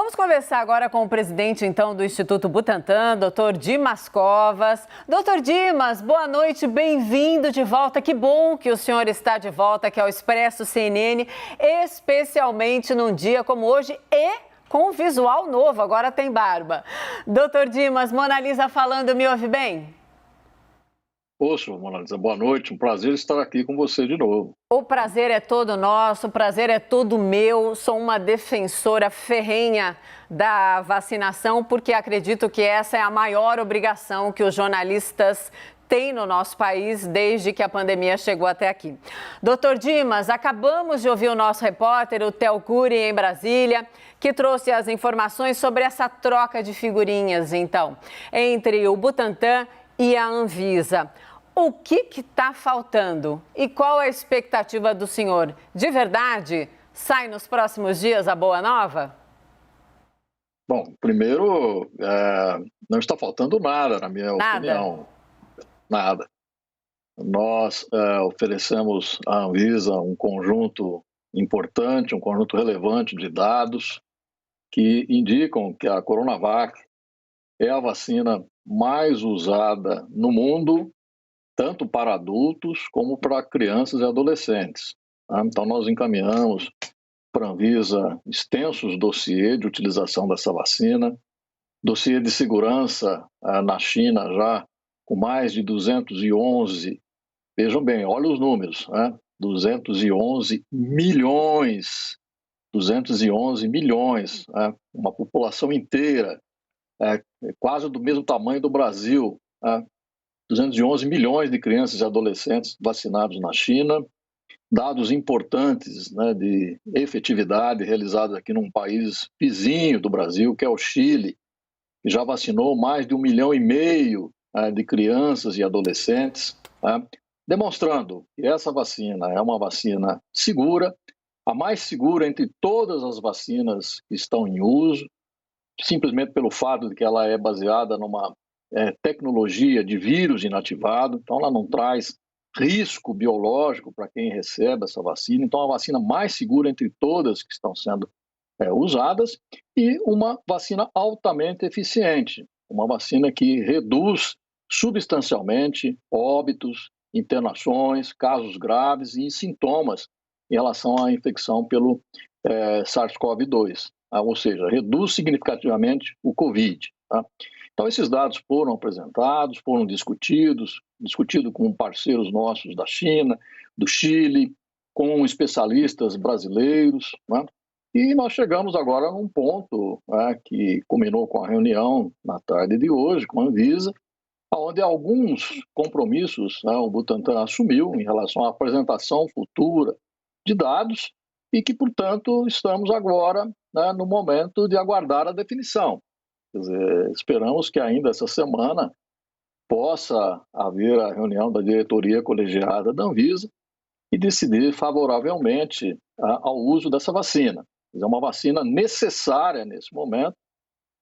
Vamos conversar agora com o presidente, então, do Instituto Butantan, Dr. Dimas Covas. Dr. Dimas, boa noite, bem-vindo de volta. Que bom que o senhor está de volta aqui ao Expresso CNN, especialmente num dia como hoje e com um visual novo, agora tem barba. Dr. Dimas, Mona Lisa falando, me ouve bem? Poxa, Mona Lisa, boa noite. Um prazer estar aqui com você de novo. O prazer é todo nosso, o prazer é todo meu. Sou uma defensora ferrenha da vacinação, porque acredito que essa é a maior obrigação que os jornalistas têm no nosso país desde que a pandemia chegou até aqui. Doutor Dimas, acabamos de ouvir o nosso repórter, o Theo Curi, em Brasília, que trouxe as informações sobre essa troca de figurinhas, então, entre o Butantan e a Anvisa. O que está faltando e qual a expectativa do senhor? De verdade, sai nos próximos dias a boa nova? Bom, primeiro, não está faltando nada, na minha opinião. Nada. Nós oferecemos à Anvisa um conjunto importante, um conjunto relevante de dados que indicam que a Coronavac é a vacina mais usada no mundo, tanto para adultos como para crianças e adolescentes. Então, nós encaminhamos para a Anvisa extensos dossiês de utilização dessa vacina, dossiê de segurança na China já com mais de 211, vejam bem, olha os números, 211 milhões, uma população inteira, quase do mesmo tamanho do Brasil, 211 milhões de crianças e adolescentes vacinados na China, dados importantes de efetividade realizados aqui num país vizinho do Brasil, que é o Chile, que já vacinou mais de 1,5 milhão de crianças e adolescentes, demonstrando que essa vacina é uma vacina segura, a mais segura entre todas as vacinas que estão em uso, simplesmente pelo fato de que ela é baseada numa tecnologia de vírus inativado, então ela não traz risco biológico para quem recebe essa vacina, então é a vacina mais segura entre todas que estão sendo usadas e uma vacina altamente eficiente, uma vacina que reduz substancialmente óbitos, internações, casos graves e sintomas em relação à infecção pelo SARS-CoV-2, ou seja, reduz significativamente o COVID. Então, esses dados foram apresentados, foram discutidos com parceiros nossos da China, do Chile, com especialistas brasileiros, e nós chegamos agora num ponto que culminou com a reunião na tarde de hoje com a Anvisa, onde alguns compromissos o Butantan assumiu em relação à apresentação futura de dados e que, portanto, estamos agora no momento de aguardar a definição. Quer dizer, esperamos que ainda essa semana possa haver a reunião da diretoria colegiada da Anvisa e decidir favoravelmente ao uso dessa vacina. É uma vacina necessária nesse momento.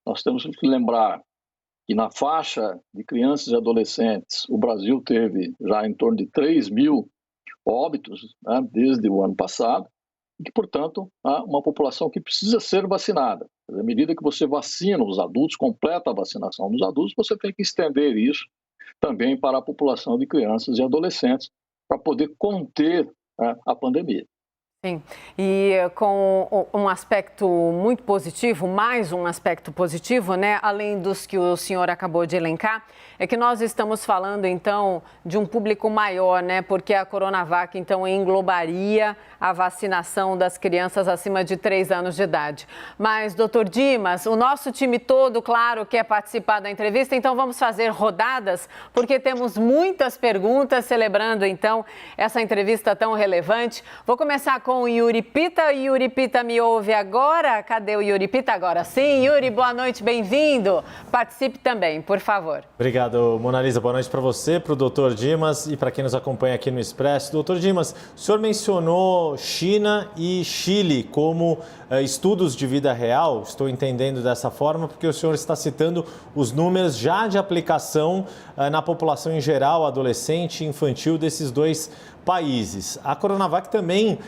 Nós temos que lembrar que na faixa de crianças e adolescentes, o Brasil teve já em torno de 3 mil óbitos desde o ano passado, e que, portanto, há uma população que precisa ser vacinada. À medida que você vacina os adultos, completa a vacinação dos adultos, você tem que estender isso também para a população de crianças e adolescentes para poder conter a pandemia. Sim, e com um aspecto muito positivo, mais um aspecto positivo, além dos que o senhor acabou de elencar, é que nós estamos falando, então, de um público maior, porque a Coronavac, então, englobaria a vacinação das crianças acima de 3 anos de idade. Mas, doutor Dimas, o nosso time todo, claro, quer participar da entrevista, então vamos fazer rodadas, porque temos muitas perguntas celebrando, então, essa entrevista tão relevante. Vou começar com o Yuri Pita. Yuri Pita, me ouve agora? Cadê o Yuri Pita? Agora sim. Yuri, boa noite, bem-vindo. Participe também, por favor. Obrigado, Mona Lisa. Boa noite para você, para o doutor Dimas e para quem nos acompanha aqui no Expresso. Doutor Dimas, o senhor mencionou China e Chile como estudos de vida real. Estou entendendo dessa forma porque o senhor está citando os números já de aplicação na população em geral, adolescente e infantil, desses dois países. A Coronavac também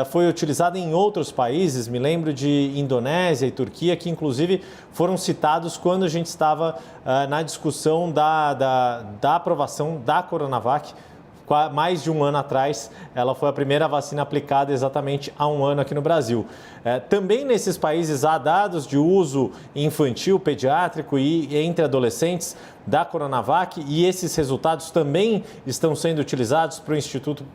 foi utilizada em outros países, me lembro de Indonésia e Turquia, que inclusive foram citados quando a gente estava na discussão da aprovação da Coronavac. Mais de um ano atrás, ela foi a primeira vacina aplicada exatamente há um ano aqui no Brasil. Também nesses países há dados de uso infantil, pediátrico e entre adolescentes da Coronavac, e esses resultados também estão sendo utilizados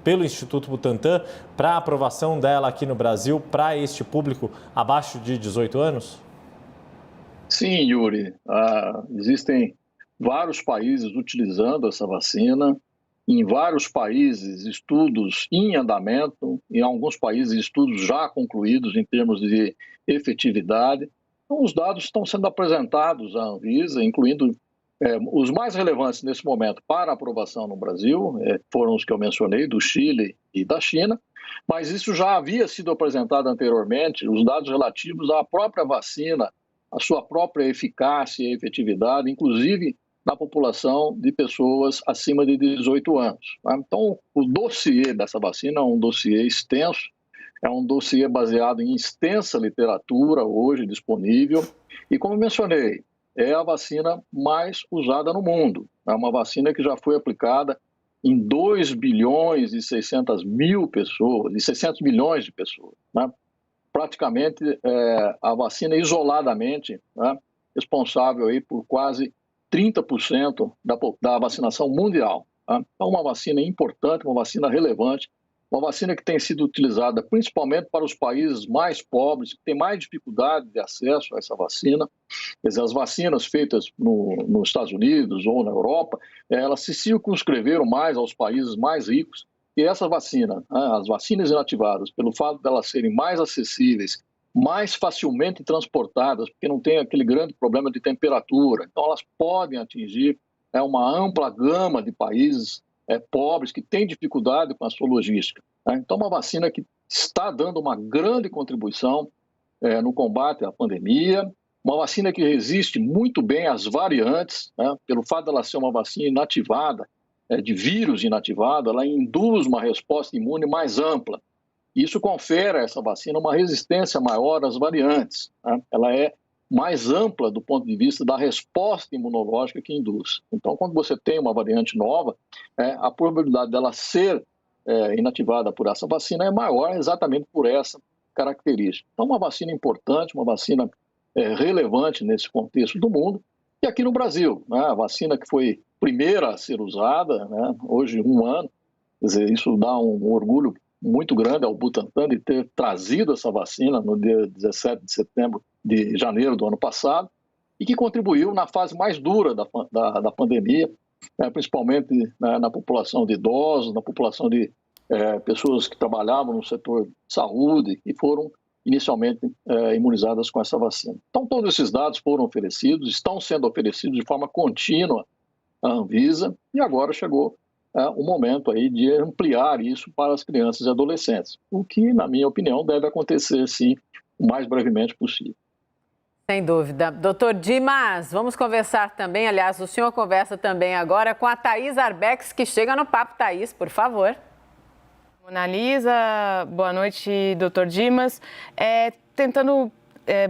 pelo Instituto Butantan para a aprovação dela aqui no Brasil para este público abaixo de 18 anos? Sim, Yuri. Existem vários países utilizando essa vacina. Em vários países, estudos em andamento, em alguns países, estudos já concluídos em termos de efetividade. Então, os dados estão sendo apresentados à Anvisa, incluindo os mais relevantes nesse momento para aprovação no Brasil, foram os que eu mencionei, do Chile e da China, mas isso já havia sido apresentado anteriormente, os dados relativos à própria vacina, a sua própria eficácia e efetividade, inclusive na população de pessoas acima de 18 anos. Então, o dossiê dessa vacina é um dossiê extenso, é um dossiê baseado em extensa literatura hoje disponível e, como eu mencionei, é a vacina mais usada no mundo. É uma vacina que já foi aplicada em 2 bilhões e 600 mil pessoas, e 600 milhões de pessoas. Praticamente, a vacina isoladamente, responsável aí por quase 30% da vacinação mundial. É uma vacina importante, uma vacina relevante, uma vacina que tem sido utilizada principalmente para os países mais pobres, que têm mais dificuldade de acesso a essa vacina. Quer dizer, as vacinas feitas nos Estados Unidos ou na Europa, elas se circunscreveram mais aos países mais ricos. E essa vacina, as vacinas inativadas, pelo fato de elas serem mais acessíveis, mais facilmente transportadas, porque não tem aquele grande problema de temperatura. Então, elas podem atingir uma ampla gama de países pobres que têm dificuldade com a sua logística. Então, uma vacina que está dando uma grande contribuição no combate à pandemia, uma vacina que resiste muito bem às variantes, pelo fato de ela ser uma vacina inativada, de vírus inativado, ela induz uma resposta imune mais ampla. Isso confere a essa vacina uma resistência maior às variantes. Ela é mais ampla do ponto de vista da resposta imunológica que induz. Então, quando você tem uma variante nova, a probabilidade dela ser inativada por essa vacina é maior exatamente por essa característica. Então, uma vacina importante, uma vacina relevante nesse contexto do mundo. E aqui no Brasil, a vacina que foi primeira a ser usada, hoje 1 ano, quer dizer, isso dá um orgulho muito grande ao Butantan de ter trazido essa vacina no dia 17 de janeiro do ano passado e que contribuiu na fase mais dura da pandemia, principalmente na população de idosos, na população de pessoas que trabalhavam no setor de saúde e foram inicialmente imunizadas com essa vacina. Então, todos esses dados foram oferecidos, estão sendo oferecidos de forma contínua à Anvisa e agora chegou o momento aí de ampliar isso para as crianças e adolescentes, o que, na minha opinião, deve acontecer, sim, o mais brevemente possível. Sem dúvida. Doutor Dimas, vamos conversar também, aliás, o senhor conversa também agora com a Thaís Arbex, que chega no Papo Thaís, por favor. Mona Lisa, boa noite, doutor Dimas. Tentando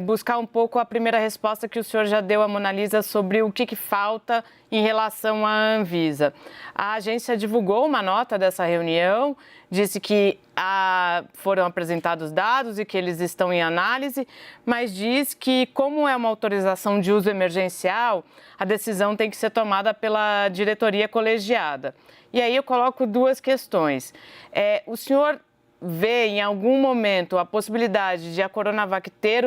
buscar um pouco a primeira resposta que o senhor já deu à Mona Lisa sobre o que falta em relação à Anvisa. A agência divulgou uma nota dessa reunião, disse que foram apresentados dados e que eles estão em análise, mas diz que, como é uma autorização de uso emergencial, a decisão tem que ser tomada pela diretoria colegiada. E aí eu coloco 2 questões. O senhor vê em algum momento a possibilidade de a Coronavac ter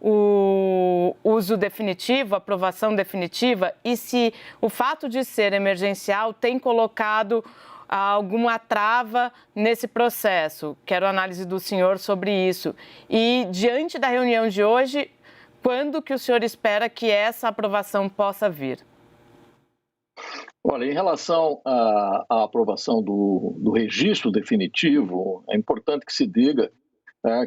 o uso definitivo, a aprovação definitiva, e se o fato de ser emergencial tem colocado alguma trava nesse processo? Quero a análise do senhor sobre isso. E, diante da reunião de hoje, quando que o senhor espera que essa aprovação possa vir? Olha, em relação à aprovação do registro definitivo, é importante que se diga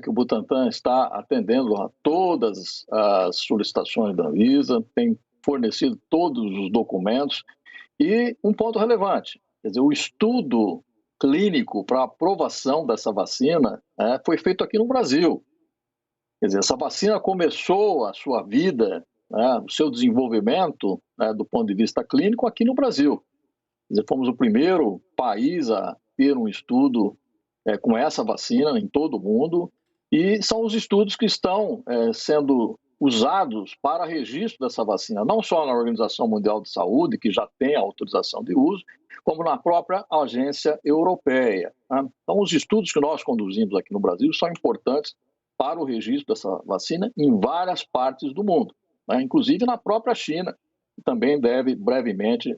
que o Butantan está atendendo a todas as solicitações da Anvisa, tem fornecido todos os documentos e um ponto relevante, quer dizer, o estudo clínico para aprovação dessa vacina foi feito aqui no Brasil. Quer dizer, essa vacina começou a sua vida, o seu desenvolvimento do ponto de vista clínico aqui no Brasil. Quer dizer, fomos o primeiro país a ter um estudo com essa vacina em todo o mundo, e são os estudos que estão sendo usados para registro dessa vacina, não só na Organização Mundial de Saúde, que já tem a autorização de uso, como na própria agência europeia. Então, os estudos que nós conduzimos aqui no Brasil são importantes para o registro dessa vacina em várias partes do mundo, inclusive na própria China, que também deve brevemente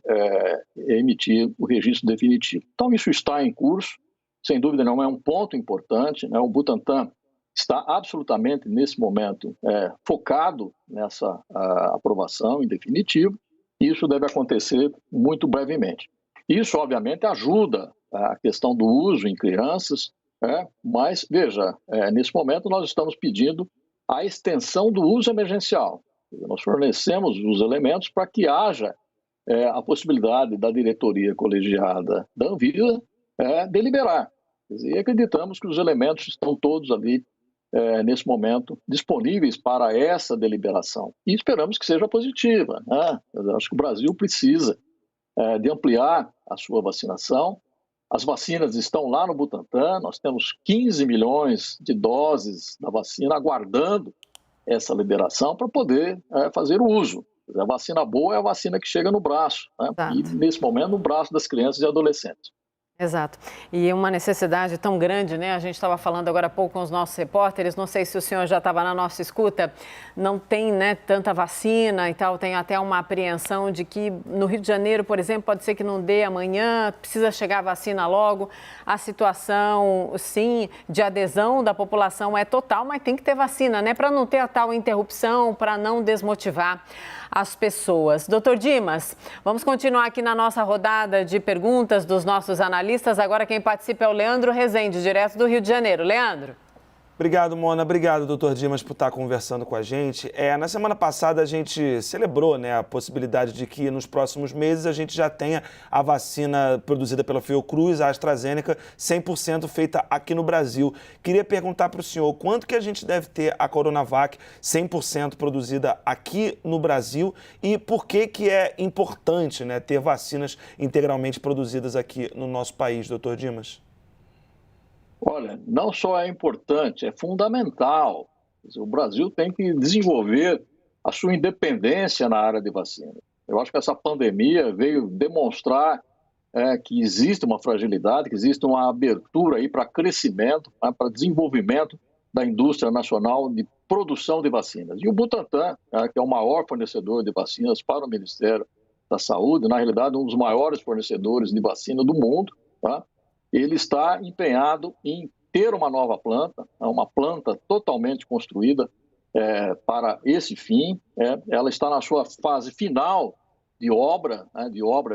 emitir o registro definitivo. Então, isso está em curso, sem dúvida não é um ponto importante, O Butantan está absolutamente, nesse momento, focado nessa aprovação em definitivo, e isso deve acontecer muito brevemente. Isso, obviamente, ajuda a questão do uso em crianças, mas, veja, nesse momento nós estamos pedindo a extensão do uso emergencial. Nós fornecemos os elementos para que haja a possibilidade da diretoria colegiada da Anvisa deliberar. E acreditamos que os elementos estão todos ali, nesse momento, disponíveis para essa deliberação. E esperamos que seja positiva. Acho que o Brasil precisa de ampliar a sua vacinação. As vacinas estão lá no Butantan, nós temos 15 milhões de doses da vacina aguardando essa liberação para poder fazer o uso. A vacina boa é a vacina que chega no braço, e nesse momento no braço das crianças e adolescentes. Exato. E uma necessidade tão grande, A gente estava falando agora há pouco com os nossos repórteres, não sei se o senhor já estava na nossa escuta, não tem tanta vacina e tal, tem até uma apreensão de que no Rio de Janeiro, por exemplo, pode ser que não dê amanhã, precisa chegar a vacina logo. A situação, sim, de adesão da população é total, mas tem que ter vacina, para não ter a tal interrupção, para não desmotivar as pessoas. Doutor Dimas, vamos continuar aqui na nossa rodada de perguntas dos nossos analistas. Agora quem participa é o Leandro Rezende, direto do Rio de Janeiro. Leandro. Obrigado, Mona. Obrigado, doutor Dimas, por estar conversando com a gente. Na semana passada a gente celebrou a possibilidade de que nos próximos meses a gente já tenha a vacina produzida pela Fiocruz, a AstraZeneca, 100% feita aqui no Brasil. Queria perguntar para o senhor, quanto que a gente deve ter a Coronavac 100% produzida aqui no Brasil e por que é importante ter vacinas integralmente produzidas aqui no nosso país, doutor Dimas? Olha, não só é importante, é fundamental. O Brasil tem que desenvolver a sua independência na área de vacina. Eu acho que essa pandemia veio demonstrar que existe uma fragilidade, que existe uma abertura aí para crescimento, para desenvolvimento da indústria nacional de produção de vacinas. E o Butantan, que é o maior fornecedor de vacinas para o Ministério da Saúde, na realidade um dos maiores fornecedores de vacina do mundo, ele está empenhado em ter uma nova planta, uma planta totalmente construída para esse fim. Ela está na sua fase final de obra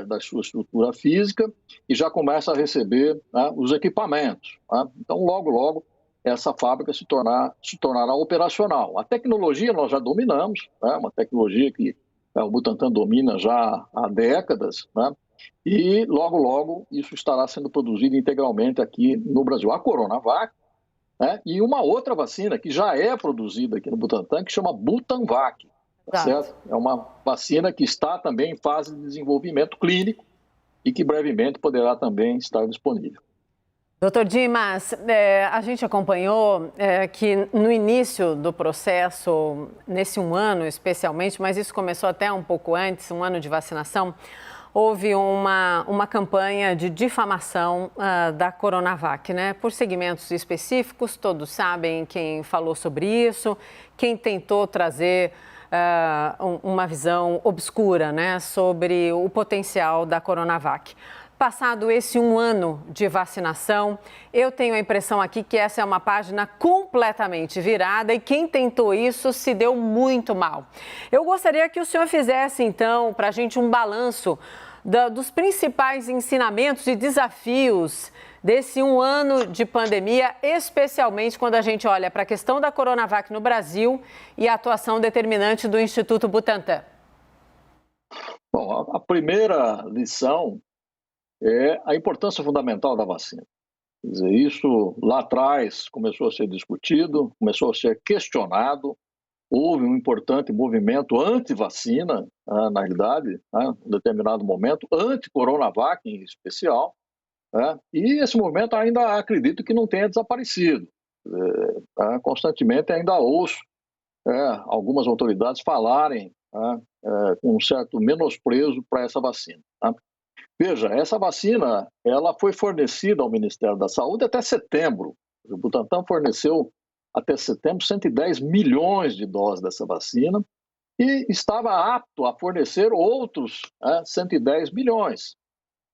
da sua estrutura física e já começa a receber os equipamentos. Então, logo, logo, essa fábrica se tornará operacional. A tecnologia nós já dominamos, uma tecnologia que o Butantan domina já há décadas, e logo, logo, isso estará sendo produzido integralmente aqui no Brasil. A Coronavac, e uma outra vacina que já é produzida aqui no Butantan, que chama Butanvac, certo? É uma vacina que está também em fase de desenvolvimento clínico e que brevemente poderá também estar disponível. Doutor Dimas, a gente acompanhou que no início do processo, nesse um ano especialmente, mas isso começou até um pouco antes, um ano de vacinação, houve uma campanha de difamação da Coronavac, por segmentos específicos. Todos sabem quem falou sobre isso, quem tentou trazer uma visão obscura, sobre o potencial da Coronavac. Passado esse um ano de vacinação, eu tenho a impressão aqui que essa é uma página completamente virada e quem tentou isso se deu muito mal. Eu gostaria que o senhor fizesse, então, para a gente um balanço dos principais ensinamentos e desafios desse um ano de pandemia, especialmente quando a gente olha para a questão da Coronavac no Brasil e a atuação determinante do Instituto Butantan. Bom, a primeira lição é a importância fundamental da vacina. Quer dizer, isso lá atrás começou a ser discutido, começou a ser questionado, houve um importante movimento anti-vacina, na realidade, em um determinado momento, anti-Coronavac em especial, e esse movimento ainda acredito que não tenha desaparecido. Constantemente ainda ouço algumas autoridades falarem com um certo menosprezo para essa vacina. Veja, essa vacina ela foi fornecida ao Ministério da Saúde até setembro. O Butantan forneceu até setembro 110 milhões de doses dessa vacina e estava apto a fornecer outros 110 milhões.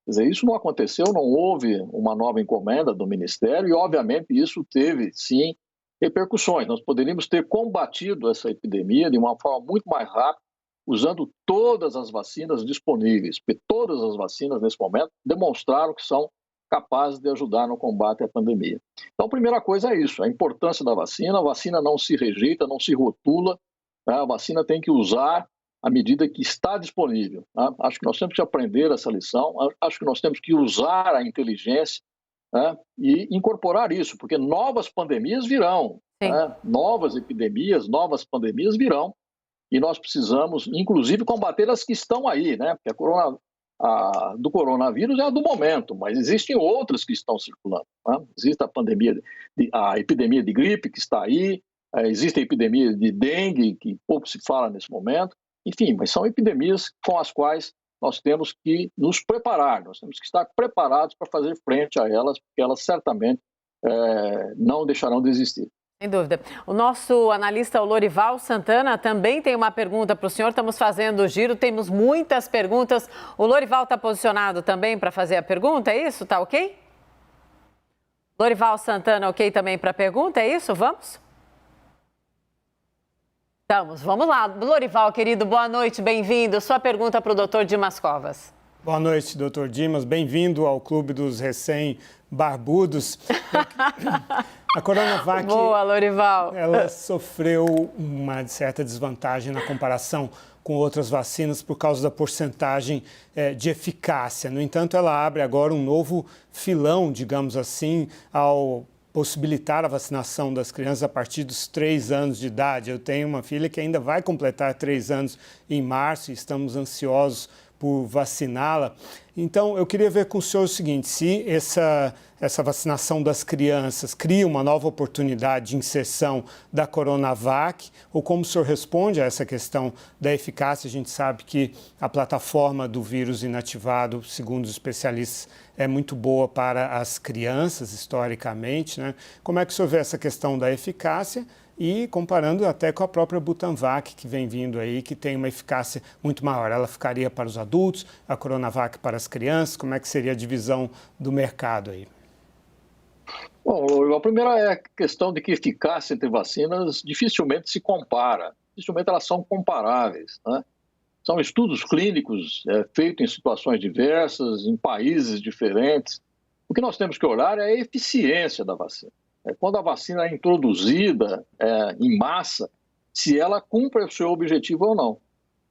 Quer dizer, isso não aconteceu, não houve uma nova encomenda do Ministério e, obviamente, isso teve, sim, repercussões. Nós poderíamos ter combatido essa epidemia de uma forma muito mais rápida, usando todas as vacinas disponíveis, porque todas as vacinas, nesse momento, demonstraram que são capazes de ajudar no combate à pandemia. Então, a primeira coisa é isso, a importância da vacina. A vacina não se rejeita, não se rotula, a vacina tem que usar à medida que está disponível. Acho que nós temos que aprender essa lição, acho que nós temos que usar a inteligência e incorporar isso, porque novas pandemias virão, novas epidemias, novas pandemias virão, e nós precisamos, inclusive, combater as que estão aí, porque a do coronavírus é a do momento, mas existem outras que estão circulando. Existe a epidemia de gripe que está aí, existe a epidemia de dengue, que pouco se fala nesse momento, enfim, mas são epidemias com as quais nós temos que nos preparar, nós temos que estar preparados para fazer frente a elas, porque elas certamente não deixarão de existir. Sem dúvida. O nosso analista, o Lorival Santana, também tem uma pergunta para o senhor. Estamos fazendo o giro, temos muitas perguntas. O Lorival está posicionado também para fazer a pergunta, é isso? Tá ok? Lorival Santana, ok também para a pergunta, é isso? Vamos? Estamos, vamos lá. Lorival, querido, boa noite, bem-vindo. Sua pergunta para o doutor Dimas Covas. Boa noite, doutor Dimas. Bem-vindo ao Clube dos Recém-Barbudos. A Coronavac, boa, Lorival, ela sofreu uma certa desvantagem na comparação com outras vacinas por causa da porcentagem de eficácia. No entanto, ela abre agora um novo filão, digamos assim, ao possibilitar a vacinação das crianças a partir dos 3 anos de idade. Eu tenho uma filha que ainda vai completar 3 anos em março e estamos ansiosos por vaciná-la. Então, eu queria ver com o senhor o seguinte, se essa vacinação das crianças cria uma nova oportunidade de inserção da Coronavac, ou como o senhor responde a essa questão da eficácia. A gente sabe que a plataforma do vírus inativado, segundo os especialistas, é muito boa para as crianças, historicamente, Como é que o senhor vê essa questão da eficácia? E comparando até com a própria Butanvac, que vem vindo aí, que tem uma eficácia muito maior. Ela ficaria para os adultos, a Coronavac para as crianças? Como é que seria a divisão do mercado aí? Bom, a primeira é a questão de que eficácia entre vacinas dificilmente se compara. Dificilmente elas são comparáveis, São estudos clínicos feitos em situações diversas, em países diferentes. O que nós temos que olhar é a eficiência da vacina. Quando a vacina é introduzida em massa, se ela cumpre o seu objetivo ou não.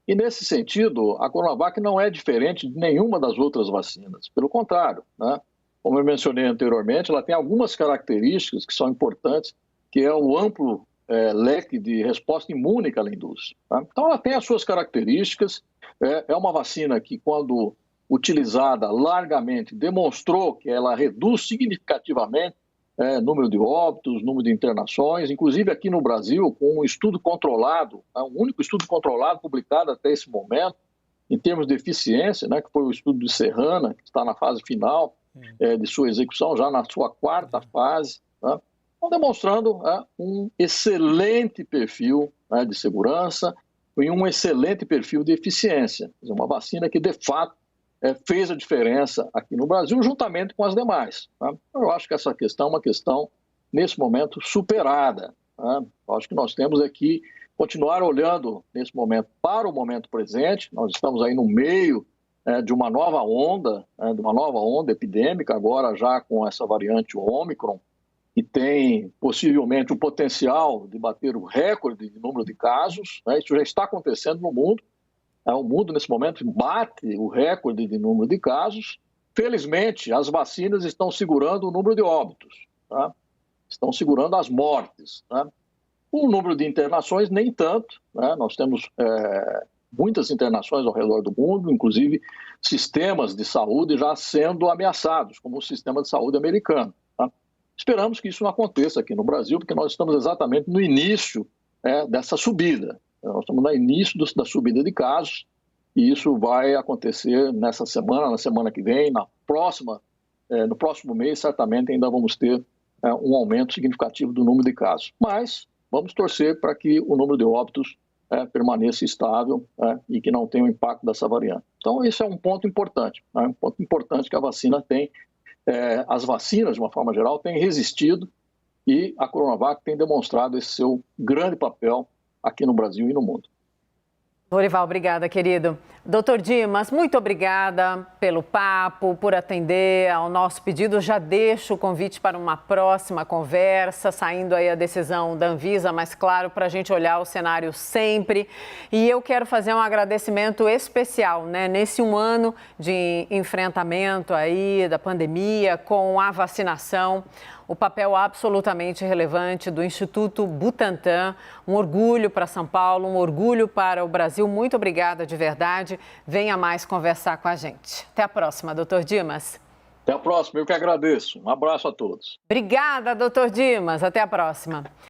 E, nesse sentido, a Coronavac não é diferente de nenhuma das outras vacinas. Pelo contrário, como eu mencionei anteriormente, ela tem algumas características que são importantes, que é o amplo leque de resposta imune que ela induz. Então, ela tem as suas características. É uma vacina que, quando utilizada largamente, demonstrou que ela reduz significativamente número de óbitos, número de internações, inclusive aqui no Brasil, com um estudo controlado, um único estudo controlado publicado até esse momento, em termos de eficiência, que foi o estudo de Serrana, que está na fase final de sua execução, já na sua 4ª fase, estão demonstrando um excelente perfil de segurança e um excelente perfil de eficiência. Uma vacina que, de fato, fez a diferença aqui no Brasil, juntamente com as demais. Eu acho que essa questão é uma questão, nesse momento, superada. Eu acho que nós temos aqui continuar olhando, nesse momento, para o momento presente. Nós estamos aí no meio de uma nova onda, epidêmica, agora já com essa variante Ômicron, que tem possivelmente o potencial de bater o recorde de número de casos. Isso já está acontecendo no mundo. O mundo, nesse momento, bate o recorde de número de casos Felizmente, as vacinas estão segurando o número de óbitos, tá? Estão segurando as mortes, tá? O número de internações, nem tanto, né? Nós temos muitas internações ao redor do mundo, inclusive sistemas de saúde já sendo ameaçados, como o sistema de saúde americano. Tá? Esperamos que isso não aconteça aqui no Brasil, porque nós estamos exatamente no início dessa subida. Nós estamos no início da subida de casos, e isso vai acontecer nessa semana, na semana que vem, no próximo mês, certamente ainda vamos ter um aumento significativo do número de casos. Mas vamos torcer para que o número de óbitos permaneça estável e que não tenha o impacto dessa variante. Então, esse é um ponto importante, né? Um ponto importante que a vacina tem. As vacinas, de uma forma geral, têm resistido e a Coronavac tem demonstrado esse seu grande papel aqui no Brasil e no mundo. Lorival, obrigada, querido. Doutor Dimas, muito obrigada pelo papo, por atender ao nosso pedido. Já deixo o convite para uma próxima conversa, saindo aí a decisão da Anvisa, mas claro, para a gente olhar o cenário sempre. E eu quero fazer um agradecimento especial, né? Nesse um ano de enfrentamento aí da pandemia, com a vacinação, o papel absolutamente relevante do Instituto Butantan. Um orgulho para São Paulo, um orgulho para o Brasil. Muito obrigada de verdade. Venha mais conversar com a gente. Até a próxima, doutor Dimas. Até a próxima, eu que agradeço. Um abraço a todos. Obrigada, doutor Dimas. Até a próxima.